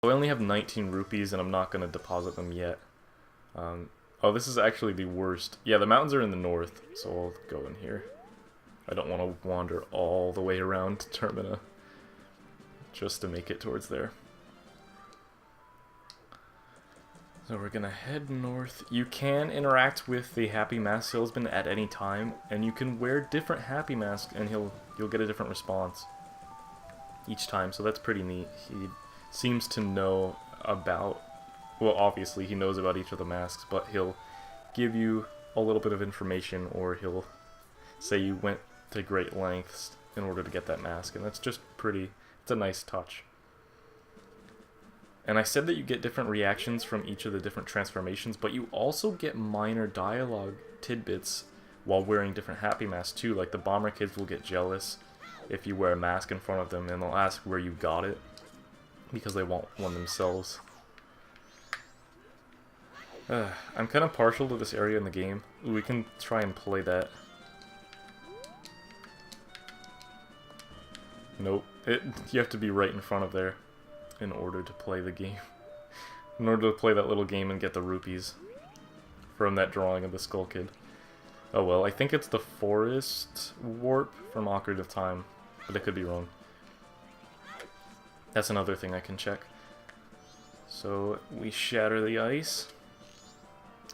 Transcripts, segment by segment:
I only have 19 rupees and I'm not going to deposit them yet. Oh, this is actually the worst. Yeah, the mountains are in the north, so I'll go in here. I don't want to wander all the way around Termina just to make it towards there. So we're gonna head north. You can interact with the Happy Mask salesman at any time, and you can wear different Happy Masks, and you'll get a different response each time. So that's pretty neat. He seems to know about, well, obviously he knows about each of the masks, but he'll give you a little bit of information, or he'll say you went to great lengths in order to get that mask, and that's just pretty. It's a nice touch. And I said that you get different reactions from each of the different transformations, but you also get minor dialogue tidbits while wearing different Happy Masks too. Like the Bomber Kids will get jealous if you wear a mask in front of them, and they'll ask where you got it, because they want one themselves. I'm kind of partial to this area in the game. We can try and play that. Nope. You have to be right in front of there in order to play the game. In order to play that little game and get the rupees from that drawing of the Skull Kid. Oh well, I think it's the forest warp from Ocarina of Time, but I could be wrong. That's another thing I can check. So we shatter the ice.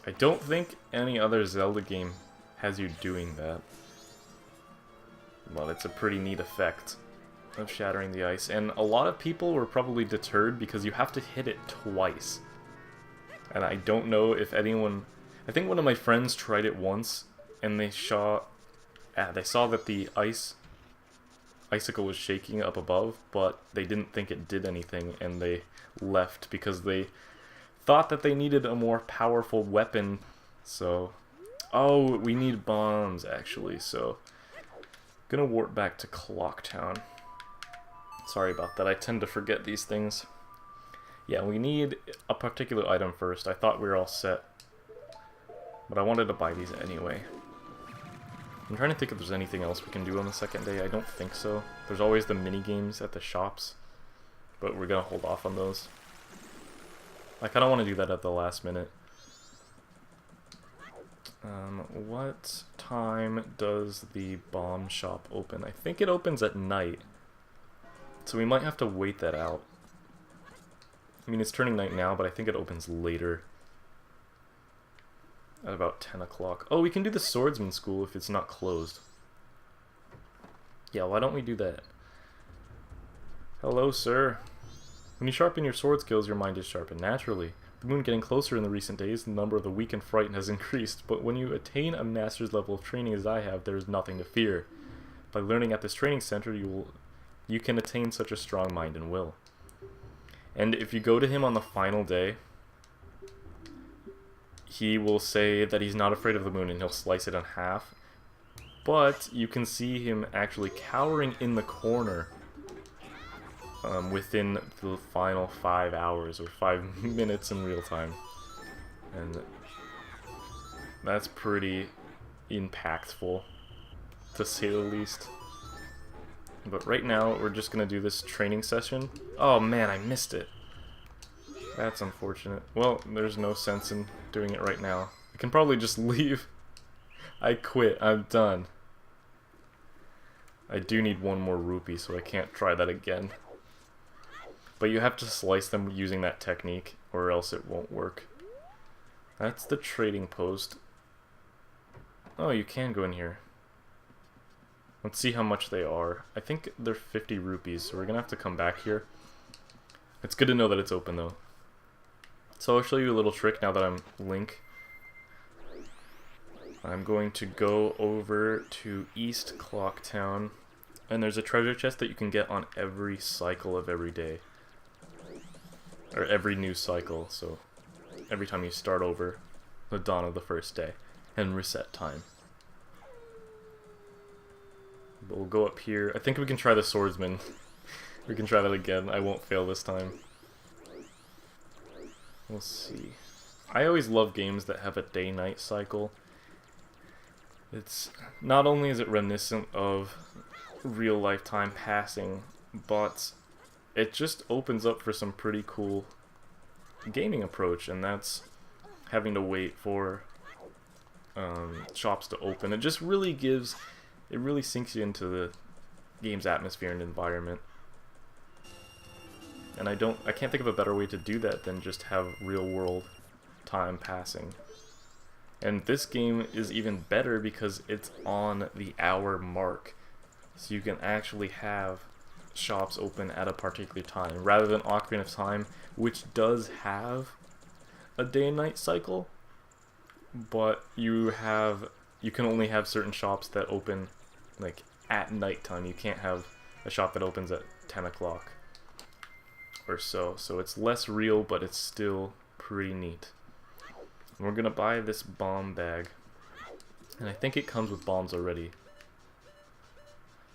I don't think any other Zelda game has you doing that. Well, it's a pretty neat effect of shattering the ice, and a lot of people were probably deterred because you have to hit it twice. And I don't know if anyone... I think one of my friends tried it once, and they saw that the icicle was shaking up above, but they didn't think it did anything, and they left because they thought that they needed a more powerful weapon. So, oh, we need bombs actually, so gonna warp back to Clock Town. Sorry about that, I tend to forget these things. Yeah, we need a particular item first. I thought we were all set, but I wanted to buy these anyway. I'm trying to think if there's anything else we can do on the second day. I don't think so. There's always the mini games at the shops, but we're gonna hold off on those. I kind of want to do that at the last minute. What time does the bomb shop open? I think it opens at night, so we might have to wait that out. I mean, it's turning night now, but I think it opens later. At about 10 o'clock. Oh, we can do the swordsman school if it's not closed. Yeah, why don't we do that? Hello, sir. When you sharpen your sword skills, your mind is sharpened naturally. The moon getting closer in the recent days, the number of the weak and frightened has increased, but when you attain a master's level of training as I have, there is nothing to fear. By learning at this training center, you can attain such a strong mind and will. And if you go to him on the final day, he will say that he's not afraid of the moon and he'll slice it in half. But you can see him actually cowering in the corner within the final 5 hours or 5 minutes in real time. And that's pretty impactful, to say the least. But right now, we're just going to do this training session. Oh man, I missed it. That's unfortunate. Well, there's no sense in doing it right now. I can probably just leave. I quit. I'm done. I do need one more rupee, so I can't try that again. But you have to slice them using that technique, or else it won't work. That's the trading post. Oh, you can go in here. Let's see how much they are. I think they're 50 rupees, so we're gonna have to come back here. It's good to know that it's open, though. So I'll show you a little trick now that I'm Link. I'm going to go over to East Clock Town, and there's a treasure chest that you can get on every cycle of every day. Or every new cycle, so every time you start over the dawn of the first day and reset time. But we'll go up here. I think we can try the swordsman. We can try that again. I won't fail this time. We'll see. I always love games that have a day-night cycle. It's not only is it reminiscent of real-life time passing, but it just opens up for some pretty cool gaming approach, and that's having to wait for shops to open. It just really gives, it really sinks you into the game's atmosphere and environment. And I can't think of a better way to do that than just have real world time passing. And this game is even better because it's on the hour mark. So you can actually have shops open at a particular time, rather than Ocarina of Time, which does have a day and night cycle, but you can only have certain shops that open like at nighttime. You can't have a shop that opens at 10 o'clock or so. So it's less real, but it's still pretty neat. And we're gonna buy this bomb bag, and I think it comes with bombs already.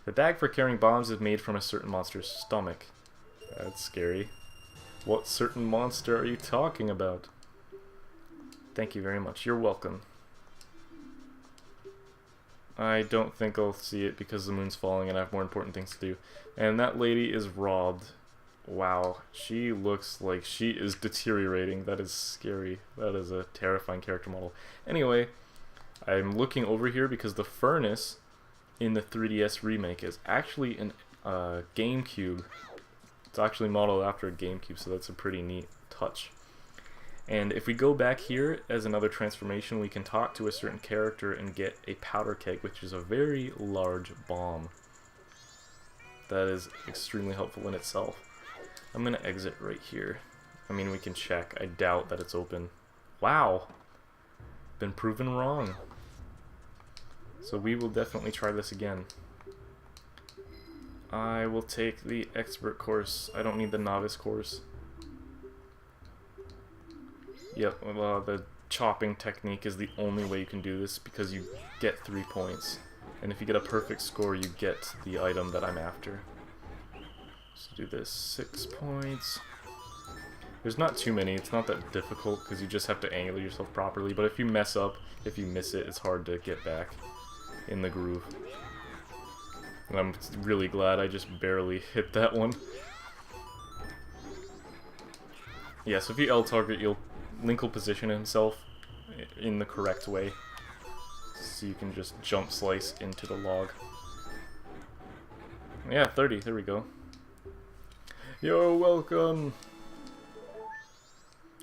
The bag for carrying bombs is made from a certain monster's stomach. That's scary. What certain monster are you talking about? Thank you very much. You're welcome. I don't think I'll see it because the moon's falling and I have more important things to do. And that lady is robbed. Wow, she looks like she is deteriorating. That is scary. That is a terrifying character model. Anyway, I'm looking over here because the furnace in the 3DS remake is actually an GameCube. It's actually modeled after a GameCube, so that's a pretty neat touch. And if we go back here as another transformation, we can talk to a certain character and get a powder keg, which is a very large bomb. That is extremely helpful in itself. I'm gonna exit right here. I mean, we can check. I doubt that it's open. Wow! Been proven wrong. So we will definitely try this again. I will take the expert course. I don't need the novice course. Yep, the chopping technique is the only way you can do this because you get 3 points. And if you get a perfect score, you get the item that I'm after. Let's do this. 6 points. There's not too many. It's not that difficult because you just have to angle yourself properly. But if you mess up, if you miss it, it's hard to get back in the groove. And I'm really glad I just barely hit that one. Yeah, so if you L-target, Link will position himself in the correct way. So you can just jump slice into the log. Yeah, 30. There we go. You're welcome!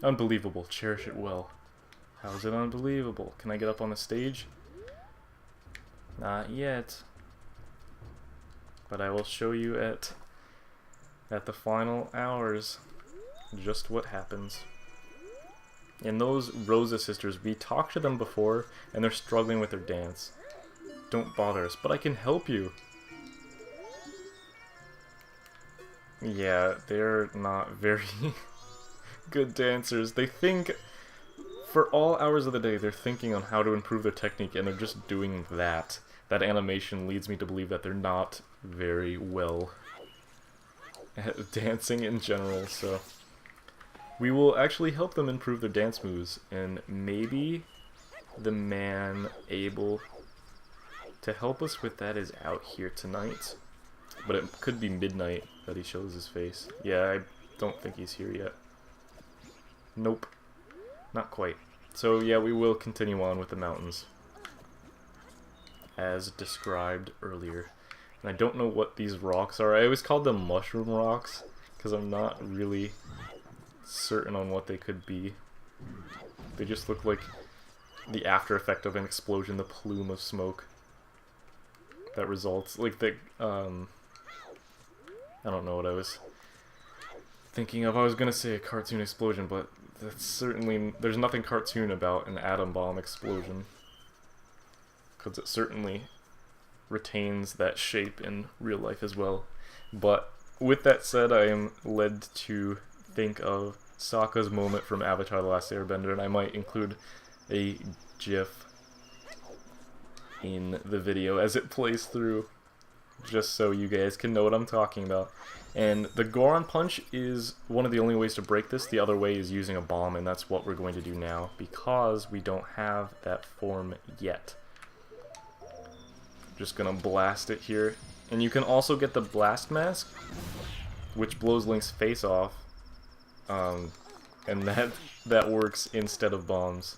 Unbelievable. Cherish it well. How is it unbelievable? Can I get up on the stage? Not yet. But I will show you at the final hours just what happens. And those Rosa sisters, we talked to them before, and they're struggling with their dance. Don't bother us, but I can help you. Yeah, they're not very good dancers. They think, for all hours of the day, they're thinking on how to improve their technique, and they're just doing that. That animation leads me to believe that they're not very well at dancing in general, so we will actually help them improve their dance moves, and maybe the man able to help us with that is out here tonight. But it could be midnight that he shows his face. Yeah, I don't think he's here yet. Nope. Not quite. So yeah, we will continue on with the mountains, as described earlier. And I don't know what these rocks are. I always called them mushroom rocks, because I'm not really certain on what they could be. They just look like the after effect of an explosion, the plume of smoke that results. Like the, I don't know what I was thinking of. I was gonna say a cartoon explosion, but that's certainly, there's nothing cartoon about an atom bomb explosion, because it certainly retains that shape in real life as well. But with that said, I am led to think of Sokka's moment from Avatar: The Last Airbender, and I might include a GIF in the video as it plays through, just so you guys can know what I'm talking about. And the Goron punch is one of the only ways to break this. The other way is using a bomb, and that's what we're going to do now, because we don't have that form yet. Just gonna blast it here. And you can also get the blast mask, which blows Link's face off, and that works instead of bombs.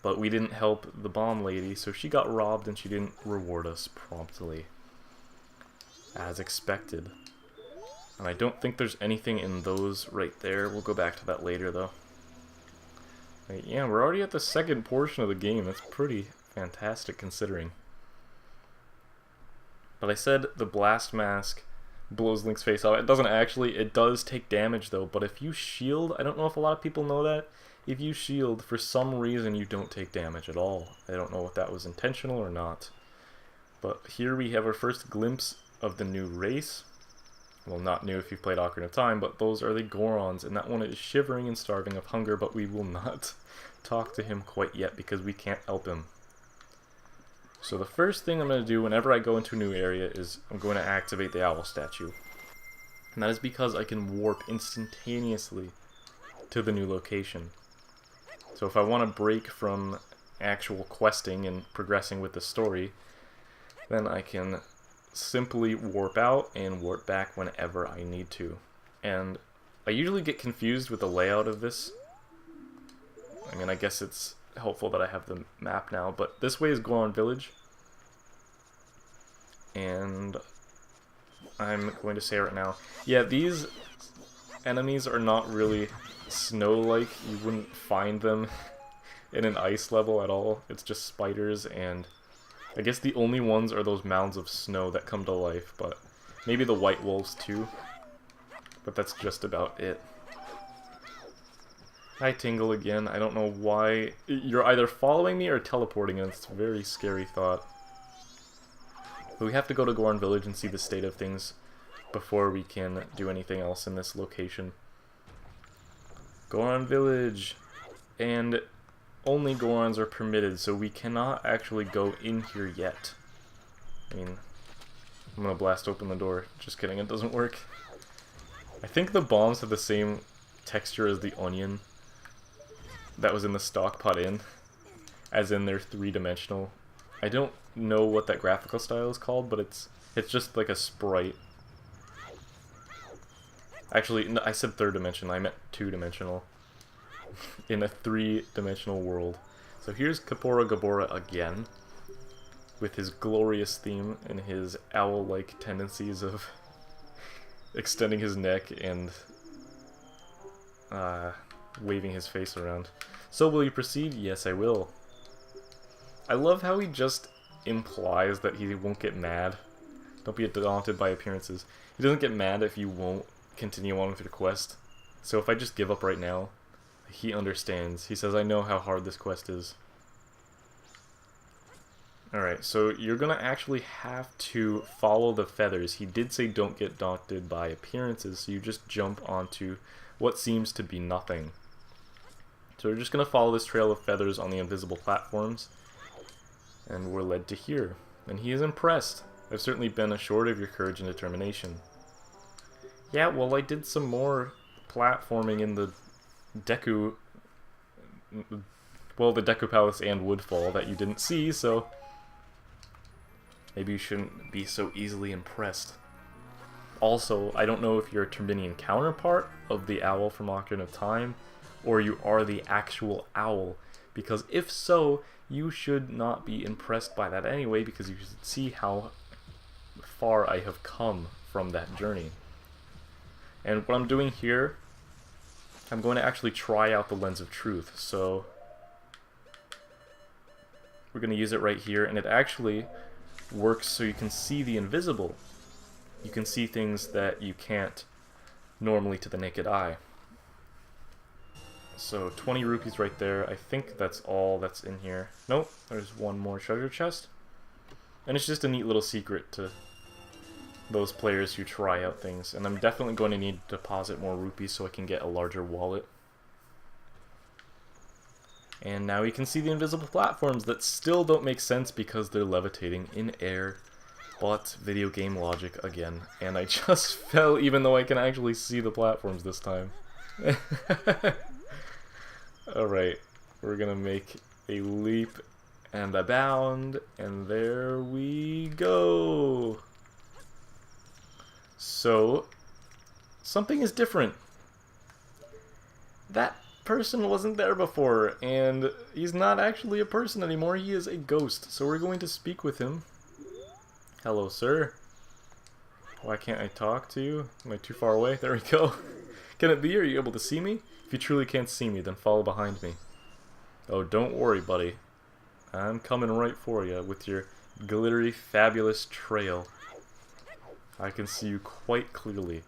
But we didn't help the bomb lady, so she got robbed and she didn't reward us promptly, as expected. And I don't think there's anything in those right there. We'll go back to that later, though. But yeah, we're already at the second portion of the game. That's pretty fantastic considering. But I said the blast mask blows Link's face off. It doesn't actually. It does take damage, though. But if you shield, I don't know if a lot of people know that. If you shield, for some reason, you don't take damage at all. I don't know if that was intentional or not. But here we have our first glimpse of the new race. Well, not new if you've played Ocarina of Time, but those are the Gorons, and that one is shivering and starving of hunger, but we will not talk to him quite yet because we can't help him. So the first thing I'm going to do whenever I go into a new area is I'm going to activate the owl statue. And that is because I can warp instantaneously to the new location. So if I want to break from actual questing and progressing with the story, then I can simply warp out and warp back whenever I need to. And I usually get confused with the layout of this. I mean, I guess it's helpful that I have the map now, but this way is Goron Village. And I'm going to say right now, yeah, these enemies are not really snow-like. You wouldn't find them in an ice level at all. It's just spiders, and I guess the only ones are those mounds of snow that come to life, but maybe the white wolves too. But that's just about it. Hi Tingle again. I don't know why. You're either following me or teleporting, and it's a very scary thought. But we have to go to Goron Village and see the state of things before we can do anything else in this location. Goron Village, and only Gorons are permitted, so we cannot actually go in here yet. I mean, I'm gonna blast open the door. Just kidding, it doesn't work. I think the bombs have the same texture as the onion that was in the stock pot in, as in they're three-dimensional. I don't know what that graphical style is called, but it's just like a sprite. Actually, no, I said third dimension, I meant two-dimensional. In a three-dimensional world. So here's Kapora Gabora again, with his glorious theme and his owl-like tendencies of extending his neck and waving his face around. So will you proceed? Yes, I will. I love how he just implies that he won't get mad. Don't be daunted by appearances. He doesn't get mad if you won't continue on with your quest. So if I just give up right now, he understands. He says, I know how hard this quest is. Alright, so you're gonna actually have to follow the feathers. He did say don't get daunted by appearances, so you just jump onto what seems to be nothing. So we're just gonna follow this trail of feathers on the invisible platforms, and we're led to here. And he is impressed. I've certainly been assured of your courage and determination. Yeah, well, I did some more platforming in the Deku... well, the Deku Palace and Woodfall that you didn't see, so maybe you shouldn't be so easily impressed. Also, I don't know if you're a Terminian counterpart of the owl from Ocarina of Time, or you are the actual owl, because if so, you should not be impressed by that anyway, because you should see how far I have come from that journey. And what I'm doing here, I'm going to actually try out the Lens of Truth, so we're going to use it right here, and it actually works so you can see the invisible. You can see things that you can't normally to the naked eye. So 20 rupees right there. I think that's all that's in here. Nope, there's one more treasure chest. And it's just a neat little secret to those players who try out things. And I'm definitely going to need to deposit more rupees so I can get a larger wallet. And now we can see the invisible platforms that still don't make sense because they're levitating in air. But video game logic again. And I just fell even though I can actually see the platforms this time. Alright, we're gonna make a leap and a bound, and there we go! So, something is different. That person wasn't there before, and he's not actually a person anymore, he is a ghost. So we're going to speak with him. Hello, sir. Why can't I talk to you? Am I too far away? There we go. Can it be? Are you able to see me? If you truly can't see me, then follow behind me. Oh, don't worry, buddy. I'm coming right for you with your glittery, fabulous trail. I can see you quite clearly.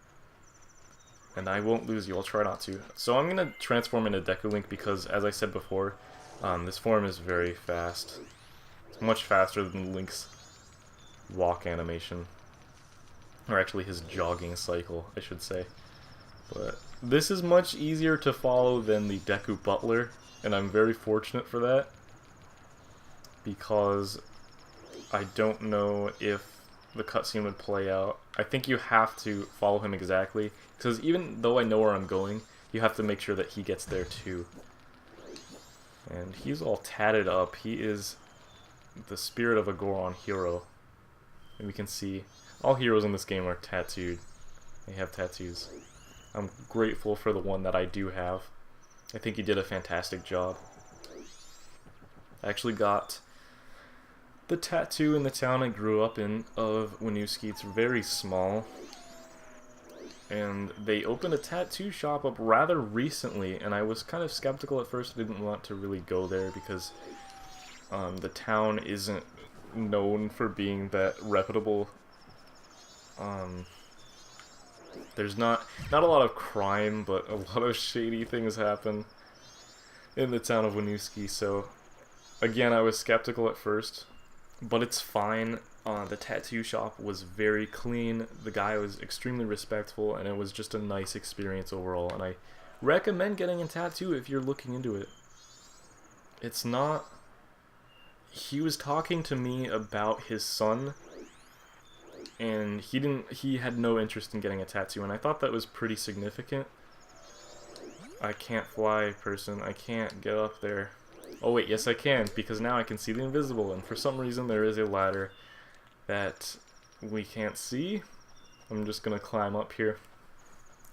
And I won't lose you, I'll try not to. So I'm going to transform into Deku Link because, as I said before, this form is very fast. It's much faster than Link's walk animation. Or actually his jogging cycle, I should say. But this is much easier to follow than the Deku Butler, and I'm very fortunate for that. Because I don't know if the cutscene would play out. I think you have to follow him exactly, because even though I know where I'm going, you have to make sure that he gets there too. And he's all tatted up. He is the spirit of a Goron hero. And we can see all heroes in this game are tattooed. They have tattoos. I'm grateful for the one that I do have. I think he did a fantastic job. I actually got the tattoo in the town I grew up in of Winooski. It's very small. And they opened a tattoo shop up rather recently, and I was kind of skeptical at first. I didn't want to really go there because the town isn't known for being that reputable. There's not a lot of crime, but a lot of shady things happen in the town of Winooski, so again, I was skeptical at first, but it's fine. The tattoo shop was very clean, the guy was extremely respectful, and it was just a nice experience overall, and I recommend getting a tattoo if you're looking into it. It's not... He was talking to me about his son, and he had no interest in getting a tattoo, and I thought that was pretty significant. I can't fly, person. I can't get up there. Oh wait, yes I can, because now I can see the invisible, and for some reason there is a ladder that we can't see. I'm just gonna climb up here.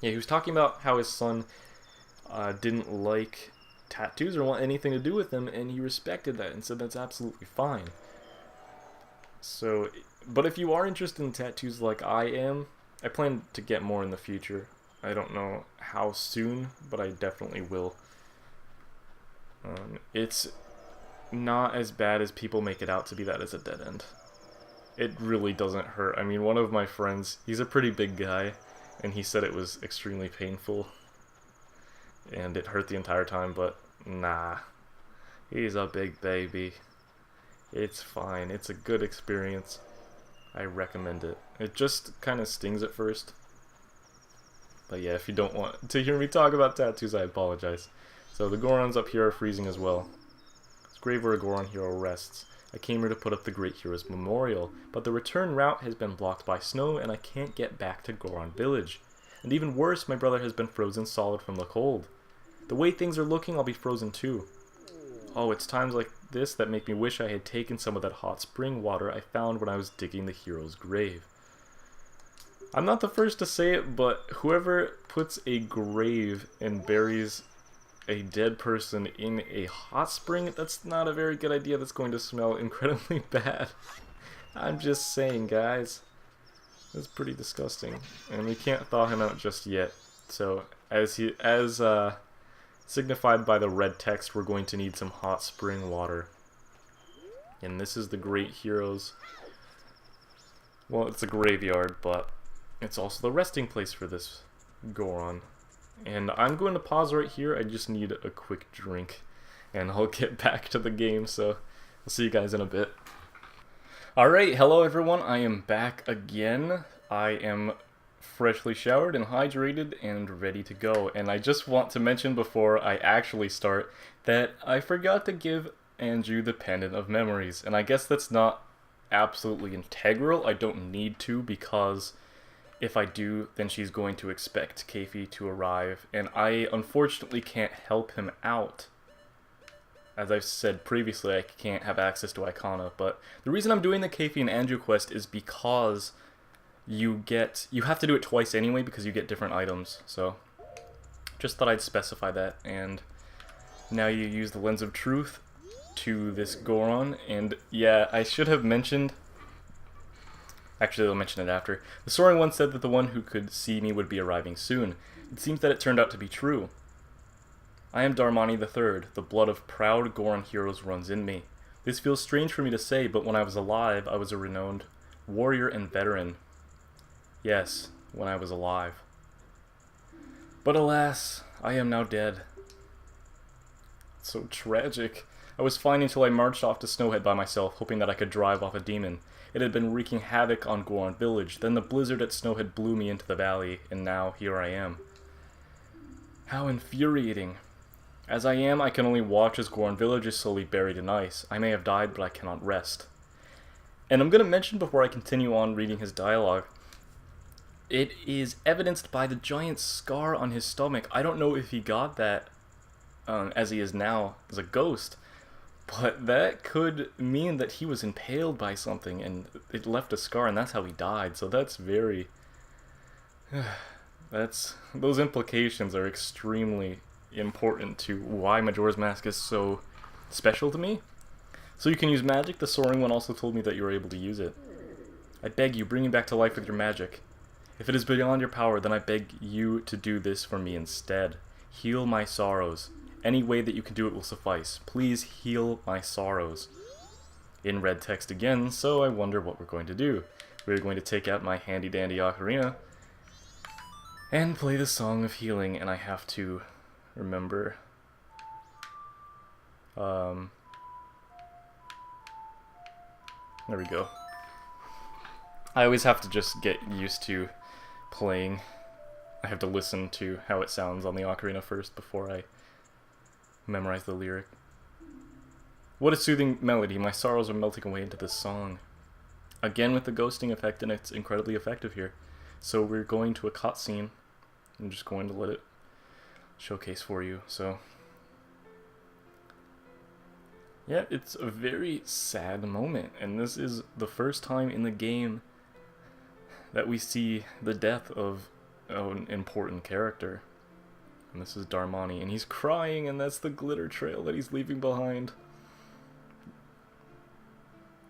Yeah, he was talking about how his son didn't like tattoos or want anything to do with them, and he respected that and said that's absolutely fine. So, but if you are interested in tattoos like I am, I plan to get more in the future. I don't know how soon, but I definitely will. It's not as bad as people make it out to be. That is a dead end. It really doesn't hurt. I mean, one of my friends, he's a pretty big guy, and he said it was extremely painful. And it hurt the entire time, but nah. He's a big baby. It's fine. It's a good experience. I recommend it. It just kind of stings at first. But yeah, if you don't want to hear me talk about tattoos, I apologize. So the Gorons up here are freezing as well. It's grave where a Goron hero rests. I came here to put up the Great Hero's Memorial, but the return route has been blocked by snow and I can't get back to Goron Village. And even worse, my brother has been frozen solid from the cold. The way things are looking, I'll be frozen too. Oh, it's times like this that make me wish I had taken some of that hot spring water I found when I was digging the hero's grave. I'm not the first to say it, but whoever puts a grave and buries a dead person in a hot spring, that's not a very good idea. That's going to smell incredibly bad. I'm just saying, guys. That's pretty disgusting. And we can't thaw him out just yet. So, as signified by the red text, we're going to need some hot spring water. And this is the Great Heroes. Well, it's a graveyard, but it's also the resting place for this Goron. And I'm going to pause right here. I just need a quick drink. And I'll get back to the game, so I'll see you guys in a bit. Alright, hello everyone. I am back again. I am freshly showered and hydrated and ready to go. And I just want to mention before I actually start that I forgot to give Andrew the Pendant of Memories. And I guess that's not absolutely integral. I don't need to, because if I do, then she's going to expect Keifi to arrive, and I unfortunately can't help him out. As I've said previously, I can't have access to Icona, but the reason I'm doing the Keifi and Andrew quest is because you have to do it twice anyway because you get different items. So just thought I'd specify that. And now you use the Lens of Truth to this Goron, and yeah, I should have mentioned. Actually, I'll mention it after. The soaring one said that the one who could see me would be arriving soon. It seems that it turned out to be true. I am Darmani III. The blood of proud Goron heroes runs in me. This feels strange for me to say, but when I was alive, I was a renowned warrior and veteran. Yes, when I was alive. But alas, I am now dead. It's so tragic. I was fine until I marched off to Snowhead by myself, hoping that I could drive off a demon. It had been wreaking havoc on Goron village, then the blizzard at Snowhead blew me into the valley, and now here I am. How infuriating. As I am, I can only watch as Goron village is slowly buried in ice. I may have died, but I cannot rest. And I'm going to mention before I continue on reading his dialogue, it is evidenced by the giant scar on his stomach. I don't know if he got that as he is now as a ghost, but that could mean that he was impaled by something and it left a scar, and that's how he died. So that's very... those implications are extremely important to why Majora's Mask is so special to me. So you can use magic. The soaring one also told me that you were able to use it. I beg you, bring me back to life with your magic. If it is beyond your power, then I beg you to do this for me instead. Heal my sorrows. Any way that you can do it will suffice. Please heal my sorrows. In red text again, so I wonder what we're going to do. We're going to take out my handy-dandy ocarina and play the Song of Healing, and I have to remember... there we go. I always have to just get used to playing. I have to listen to how it sounds on the ocarina first before I memorize the lyric. What a soothing melody. My sorrows are melting away into this song. Again with the ghosting effect, and it's incredibly effective here. So we're going to a cutscene. I'm just going to let it showcase for you. So yeah, it's a very sad moment, and this is the first time in the game that we see the death of an important character. And this is Darmani, and he's crying, and that's the glitter trail that he's leaving behind.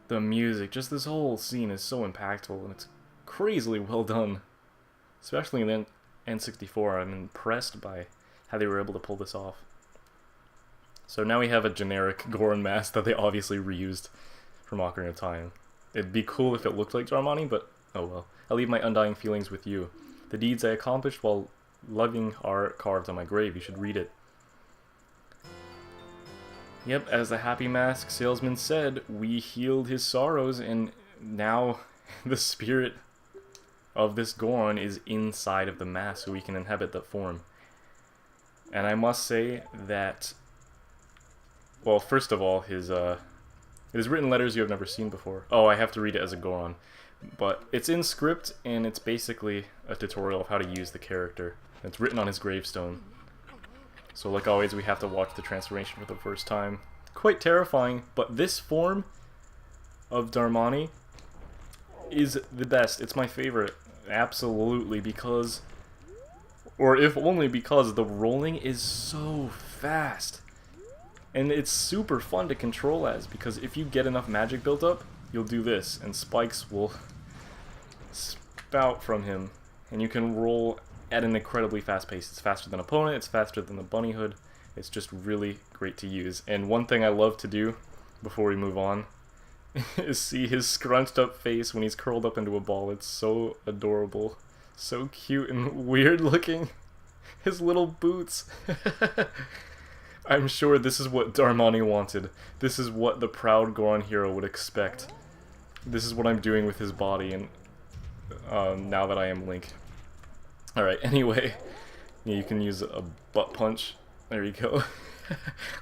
The music, just this whole scene is so impactful, and it's crazily well done. Especially in the N64, I'm impressed by how they were able to pull this off. So now we have a generic Goron mask that they obviously reused from Ocarina of Time. It'd be cool if it looked like Darmani, but oh well. I leave my undying feelings with you. The deeds I accomplished while loving are carved on my grave. You should read it. Yep, as the Happy Mask salesman said, we healed his sorrows, and now the spirit of this Goron is inside of the mask, so we can inhabit that form. And I must say that, well, first of all, his it is written letters you have never seen before. Oh, I have to read it as a Goron. But it's in script, and it's basically a tutorial of how to use the character. It's written on his gravestone. So like always, we have to watch the transformation for the first time. Quite terrifying, but this form of Darmani is the best. It's my favorite, absolutely, because, or if only because, the rolling is so fast. And it's super fun to control as, because if you get enough magic built up, you'll do this, and spikes will spout from him, and you can roll at an incredibly fast pace. It's faster than opponent, it's faster than the bunny hood. It's just really great to use. And one thing I love to do before we move on is see his scrunched up face when he's curled up into a ball. It's so adorable, so cute and weird looking. His little boots. I'm sure this is what Darmani wanted. This is what the proud Goron hero would expect. This is what I'm doing with his body, and now that I am Link. Alright, anyway, yeah, you can use a butt punch. There you go.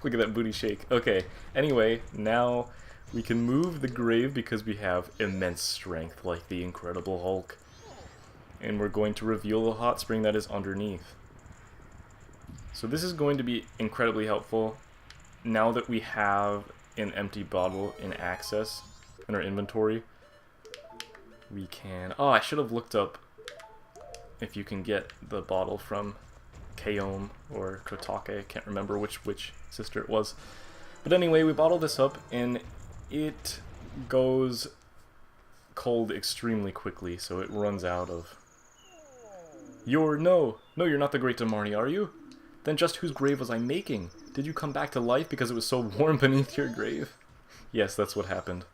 Look at that booty shake. Okay, anyway, now we can move the grave because we have immense strength like the Incredible Hulk. And we're going to reveal the hot spring that is underneath. So this is going to be incredibly helpful now that we have an empty bottle in access in our inventory. we can... Oh, I should have looked up if you can get the bottle from Kaom or Kotake. I can't remember which sister it was. But anyway, we bottle this up, and it goes cold extremely quickly, so it runs out of... No, you're not the great Darmani, are you? Then just whose grave was I making? Did you come back to life because it was so warm beneath your grave? Yes, that's what happened.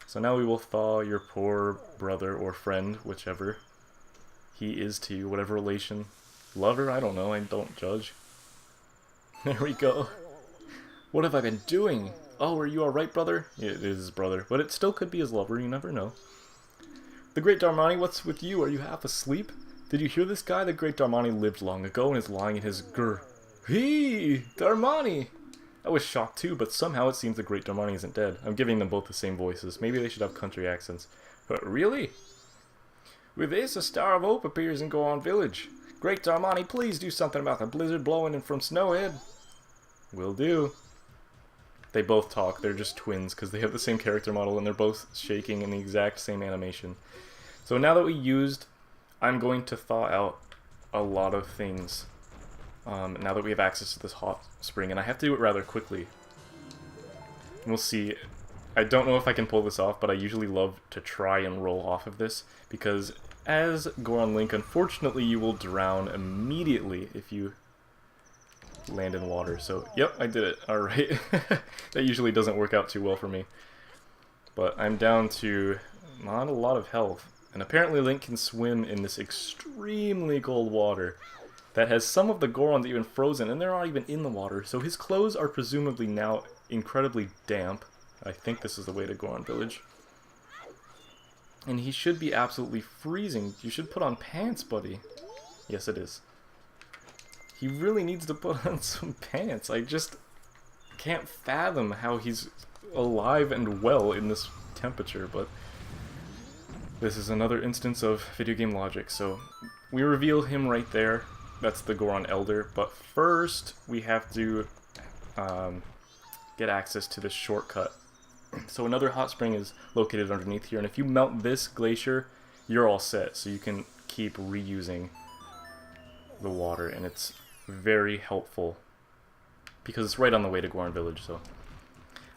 So now we will thaw your poor brother or friend, whichever he is to you, whatever relation. Lover? I don't know, I don't judge. There we go. What have I been doing? Oh, are you alright, brother? Yeah, it is his brother, but it still could be his lover, you never know. The great Darmani, what's with you? Are you half asleep? Did you hear this guy? The great Darmani lived long ago and is lying in his Hey, Darmani! I was shocked too, but somehow it seems the great Darmani isn't dead. I'm giving them both the same voices. Maybe they should have country accents. But really? With this, a star of hope appears in Goron village. Great Darmani, please do something about the blizzard blowing in from Snowhead. Will do. They both talk. They're just twins because they have the same character model and they're both shaking in the exact same animation. So now that we used, I'm going to thaw out a lot of things. Now that we have access to this hot spring, and I have to do it rather quickly. We'll see. I don't know if I can pull this off, but I usually love to try and roll off of this, because as Goron Link, unfortunately you will drown immediately if you land in water. So, yep, I did it. Alright. That usually doesn't work out too well for me. But I'm down to not a lot of health. And apparently Link can swim in this extremely cold water that has some of the Gorons even frozen, and they're not even in the water. So his clothes are presumably now incredibly damp. I think this is the way to Goron Village. And he should be absolutely freezing. You should put on pants, buddy. Yes, it is. He really needs to put on some pants. I just can't fathom how he's alive and well in this temperature, but this is another instance of video game logic. So we reveal him right there. That's the Goron Elder, but first we have to get access to this shortcut. So another hot spring is located underneath here, and if you melt this glacier, you're all set, so you can keep reusing the water, and it's very helpful because it's right on the way to Goron Village. So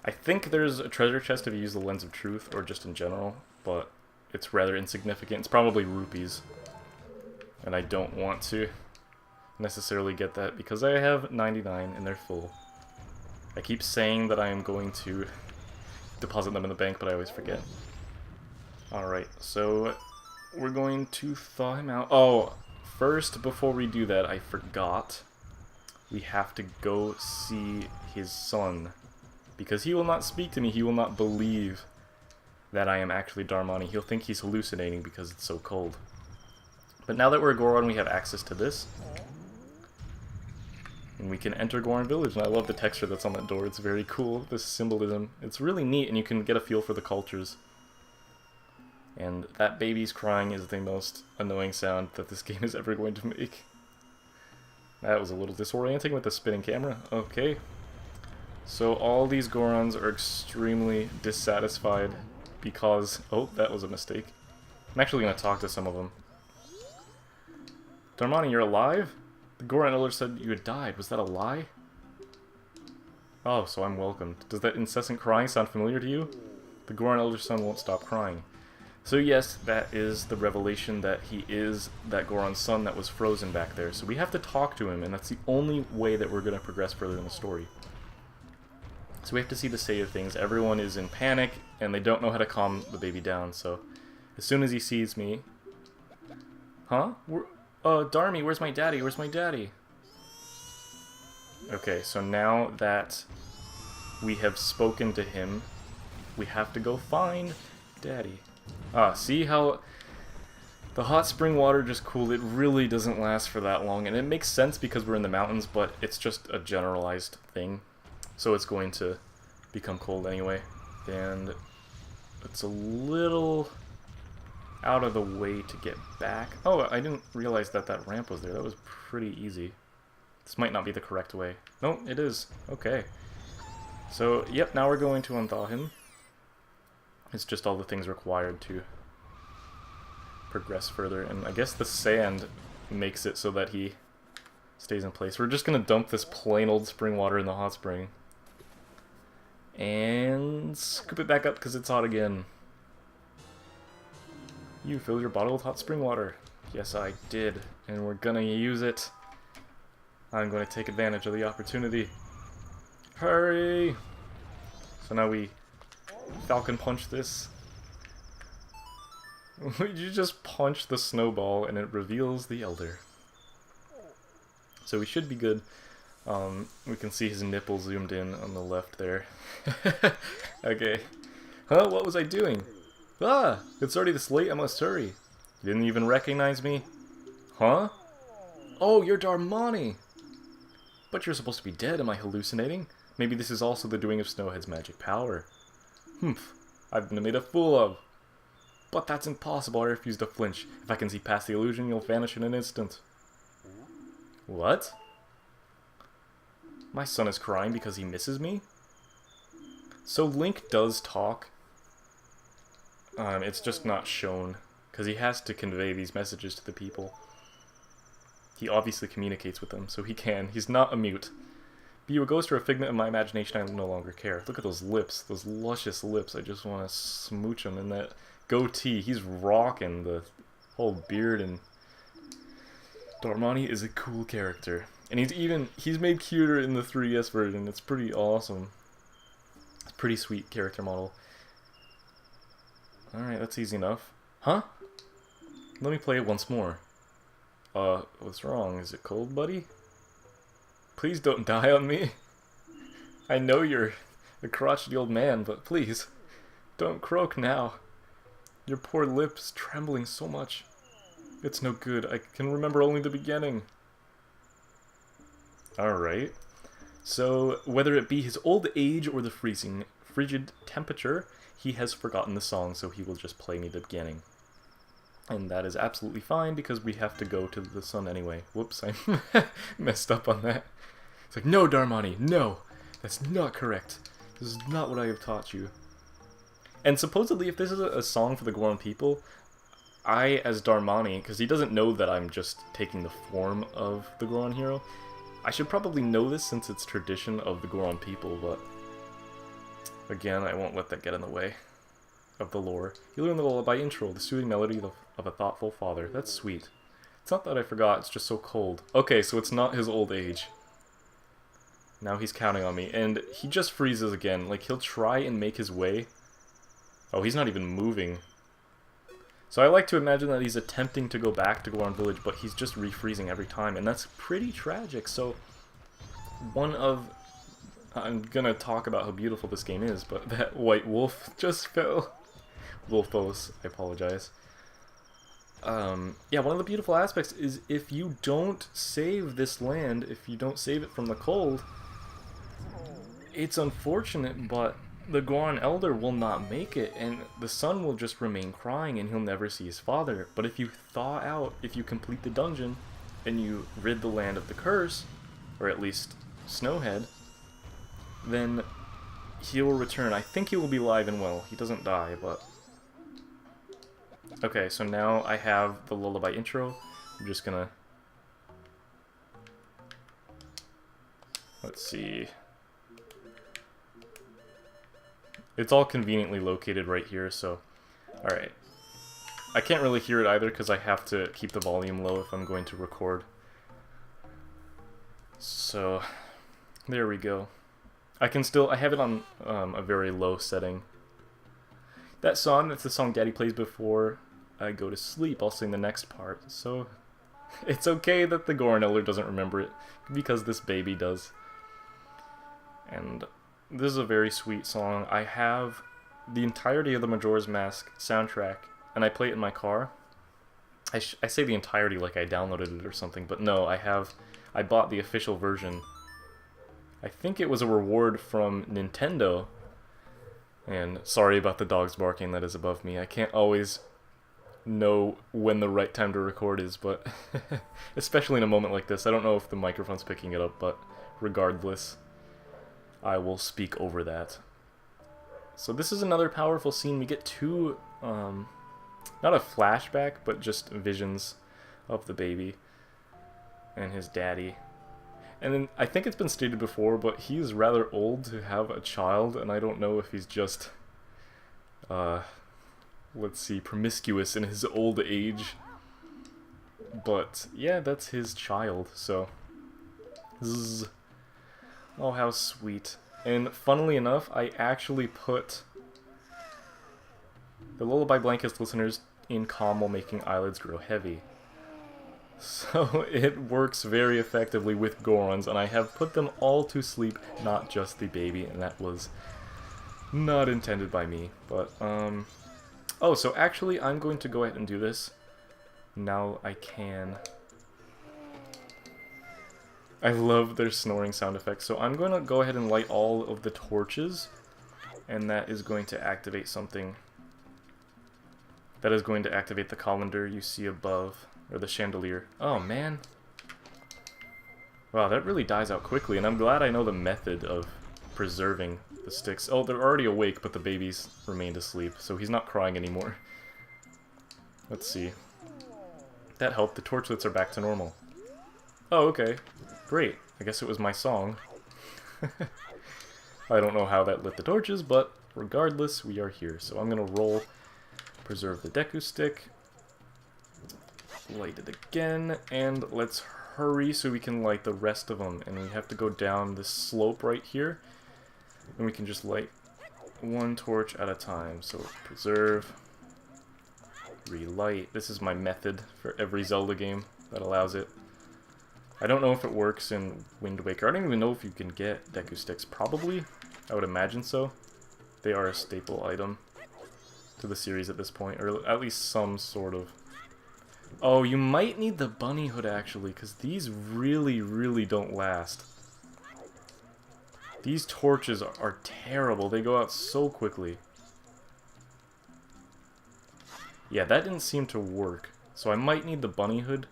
I think there's a treasure chest if you use the Lens of Truth, or just in general, but it's rather insignificant. It's probably rupees, and I don't want to necessarily get that because I have 99 and they're full. I keep saying that I am going to deposit them in the bank, but I always forget. Alright, so we're going to thaw him out. Oh, first, before we do that, I forgot. We have to go see his son, because he will not speak to me. He will not believe that I am actually Darmani. He'll think he's hallucinating because it's so cold. But now that we're Goron, we have access to this. And we can enter Goron Village, and I love the texture that's on that door. It's very cool, this symbolism. It's really neat, and you can get a feel for the cultures. And that baby's crying is the most annoying sound that this game is ever going to make. That was a little disorienting with the spinning camera. Okay. So all these Gorons are extremely dissatisfied because... Oh, that was a mistake. I'm actually going to talk to some of them. Darmani, you're alive? The Goron Elder said you had died. Was that a lie? Oh, so I'm welcomed. Does that incessant crying sound familiar to you? The Goron Elder's son won't stop crying. So yes, that is the revelation that he is that Goron's son that was frozen back there. So we have to talk to him, and that's the only way that we're going to progress further in the story. So we have to see the state of things. Everyone is in panic, and they don't know how to calm the baby down. So as soon as he sees me... Huh? Darmy, where's my daddy? Where's my daddy? Okay, so now that we have spoken to him, we have to go find daddy. Ah, see how the hot spring water just cooled? It really doesn't last for that long, and it makes sense because we're in the mountains, but it's just a generalized thing. So it's going to become cold anyway, and it's a little out of the way to get back. Oh, I didn't realize that that ramp was there. That was pretty easy. This might not be the correct way. No, it is. Okay. So, yep, now we're going to unthaw him. It's just all the things required to progress further. And I guess the sand makes it so that he stays in place. We're just gonna dump this plain old spring water in the hot spring. And scoop it back up because it's hot again. You filled your bottle with hot spring water. Yes, I did. And we're gonna use it. I'm going to take advantage of the opportunity. Hurry! So now we Falcon Punch this. You just punch the snowball and it reveals the Elder. So we should be good. We can see his nipple zoomed in on the left there. Okay. Huh? What was I doing? Ah! It's already this late, I must hurry. You didn't even recognize me? Huh? Oh, you're Darmani! But you're supposed to be dead, am I hallucinating? Maybe this is also the doing of Snowhead's magic power. Humph, I've been made a fool of. But that's impossible, I refuse to flinch. If I can see past the illusion, you'll vanish in an instant. What? My son is crying because he misses me? So Link does talk. It's just not shown, because he has to convey these messages to the people. He obviously communicates with them, so he can. He's not a mute. Be you a ghost or a figment of my imagination, I no longer care. Look at those lips, those luscious lips. I just want to smooch them. And that goatee, he's rocking the whole beard. And Darmani is a cool character. And he's made cuter in the 3DS version. It's pretty awesome. It's a pretty sweet character model. Alright, that's easy enough. Huh? Let me play it once more. What's wrong? Is it cold, buddy? Please don't die on me. I know you're a crotchety old man, but please, don't croak now. Your poor lips trembling so much. It's no good. I can remember only the beginning. Alright. So, whether it be his old age or the frigid temperature, he has forgotten the song, so he will just play me the beginning. And that is absolutely fine, because we have to go to the sun anyway. Whoops, I messed up on that. It's like, no, Darmani, no! That's not correct. This is not what I have taught you. And supposedly, if this is a song for the Goron people, I, as Darmani, because he doesn't know that I'm just taking the form of the Goron hero, I should probably know this since it's tradition of the Goron people, but again, I won't let that get in the way of the lore. You learn the lullaby intro, the soothing melody of a thoughtful father. That's sweet. It's not that I forgot, it's just so cold. Okay, so it's not his old age. Now he's counting on me, and he just freezes again. Like, he'll try and make his way. Oh, he's not even moving. So I like to imagine that he's attempting to go back to Goron Village, but he's just refreezing every time, and that's pretty tragic. So, I'm gonna talk about how beautiful this game is, but that white wolf just fell. Wolfos, I apologize. Yeah, one of the beautiful aspects is if you don't save this land, if you don't save it from the cold, it's unfortunate, but the Goron Elder will not make it, and the son will just remain crying, and he'll never see his father. But if you thaw out, if you complete the dungeon, and you rid the land of the curse, or at least Snowhead, then he will return. I think he will be alive and well. He doesn't die, but... Okay, so now I have the lullaby intro. I'm just gonna... Let's see... It's all conveniently located right here, so... Alright. I can't really hear it either because I have to keep the volume low if I'm going to record. So... There we go. I have it on a very low setting. That song, that's the song Daddy plays before I go to sleep. I'll sing the next part. So, it's okay that the Goron Elder doesn't remember it, because this baby does. And this is a very sweet song. I have the entirety of the Majora's Mask soundtrack, and I play it in my car. I say the entirety like I downloaded it or something, but no, I bought the official version. I think it was a reward from Nintendo. And sorry about the dogs barking, that is above me. I can't always know when the right time to record is, but especially in a moment like this. I don't know if the microphone's picking it up, but regardless, I will speak over that. So this is another powerful scene. We get two not a flashback, but just visions of the baby and his daddy. And then I think it's been stated before, but he's rather old to have a child, and I don't know if he's just, let's see, promiscuous in his old age. But yeah, that's his child, so. Zzz. Oh, how sweet. And funnily enough, I actually put the lullaby blankets listeners in calm while making eyelids grow heavy. So it works very effectively with Gorons, and I have put them all to sleep, not just the baby, and that was not intended by me. But, oh, so actually I'm going to go ahead and do this. Now I can. I love their snoring sound effects. So I'm going to go ahead and light all of the torches, and that is going to activate something. That is going to activate the colander you see above, or the chandelier. Oh man. Wow, that really dies out quickly, and I'm glad I know the method of preserving the sticks. Oh, they're already awake, but the baby's remained asleep, so he's not crying anymore. Let's see. That helped. The torchlets are back to normal. Oh, okay. Great. I guess it was my song. I don't know how that lit the torches, but regardless, we are here. So I'm going to roll, preserve the Deku stick, light it again, and let's hurry so we can light the rest of them. And we have to go down this slope right here, and we can just light one torch at a time. So preserve, relight. This is my method for every Zelda game that allows it. I don't know if it works in Wind Waker. I don't even know if you can get Deku sticks. Probably. I would imagine so. They are a staple item to the series at this point, or at least some sort of. Oh, you might need the bunny hood actually, because these really, really don't last. These torches are terrible. They go out so quickly. Yeah, that didn't seem to work. So I might need the bunny hood.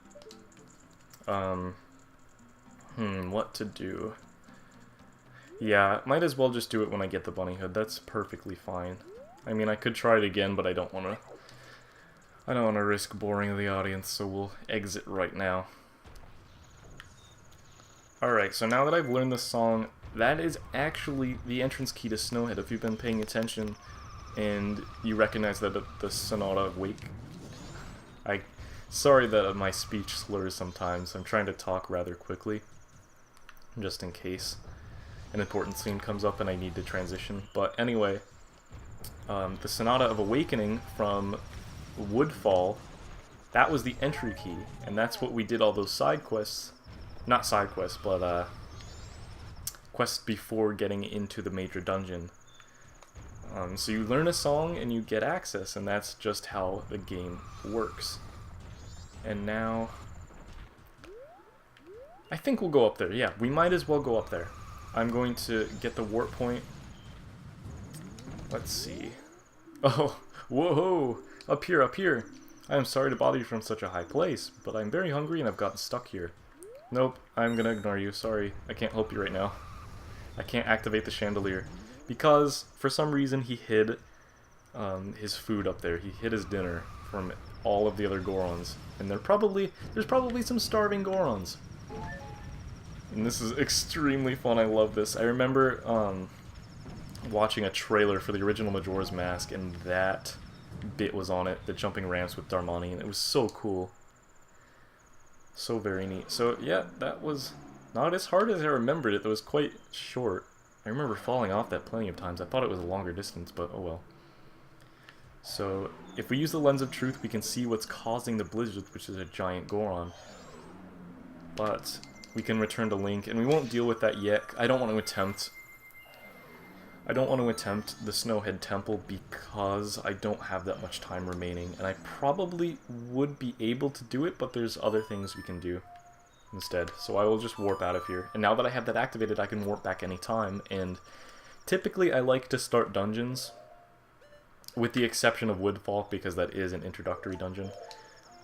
What to do? Yeah, might as well just do it when I get the bunny hood. That's perfectly fine. I mean, I could try it again, but I don't want to risk boring the audience, so we'll exit right now. Alright, so now that I've learned the song, that is actually the entrance key to Snowhead, if you've been paying attention and you recognize that the Sonata of Wake. Sorry that my speech slurs sometimes. I'm trying to talk rather quickly, just in case an important scene comes up and I need to transition. But anyway, the Sonata of Awakening from Woodfall, that was the entry key, and that's what we did all those side quests, not side quests, but quests before getting into the major dungeon. So you learn a song and you get access, and that's just how the game works. And now, I think we'll go up there. Yeah, we might as well go up there. I'm going to get the warp point. Let's see. Oh, whoa! Up here, up here! I am sorry to bother you from such a high place, but I'm very hungry and I've gotten stuck here. Nope, I'm gonna ignore you. Sorry, I can't help you right now. I can't activate the chandelier. Because, for some reason, he hid his food up there. He hid his dinner from all of the other Gorons. And there's probably some starving Gorons. And this is extremely fun. I love this. I remember watching a trailer for the original Majora's Mask, and that bit was on it, the jumping ramps with Darmani, and it was so cool. So very neat. So yeah, that was not as hard as I remembered it. It was quite short. I remember falling off that plenty of times. I thought it was a longer distance, but oh well. So, if we use the Lens of Truth, we can see what's causing the blizzard, which is a giant Goron. But we can return to Link, and we won't deal with that yet. I don't want to attempt the Snowhead Temple because I don't have that much time remaining, and I probably would be able to do it, but there's other things we can do instead. So I will just warp out of here. And now that I have that activated, I can warp back anytime, and typically I like to start dungeons, with the exception of Woodfall, because that is an introductory dungeon.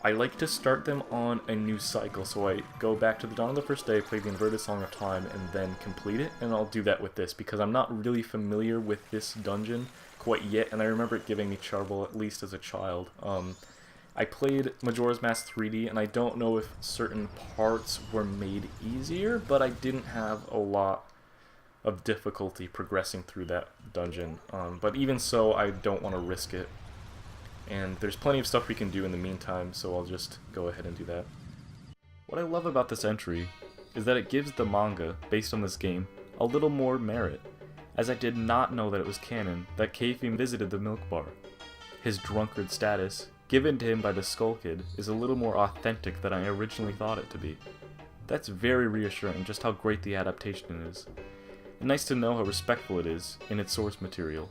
I like to start them on a new cycle, so I go back to the dawn of the first day, play the inverted Song of Time, and then complete it, and I'll do that with this, because I'm not really familiar with this dungeon quite yet, and I remember it giving me trouble, at least as a child. I played Majora's Mask 3D, and I don't know if certain parts were made easier, but I didn't have a lot of difficulty progressing through that dungeon. But even so, I don't want to risk it. And there's plenty of stuff we can do in the meantime, so I'll just go ahead and do that. What I love about this entry is that it gives the manga, based on this game, a little more merit, as I did not know that it was canon that Keifi visited the milk bar. His drunkard status, given to him by the Skull Kid, is a little more authentic than I originally thought it to be. That's very reassuring, just how great the adaptation is. And nice to know how respectful it is in its source material.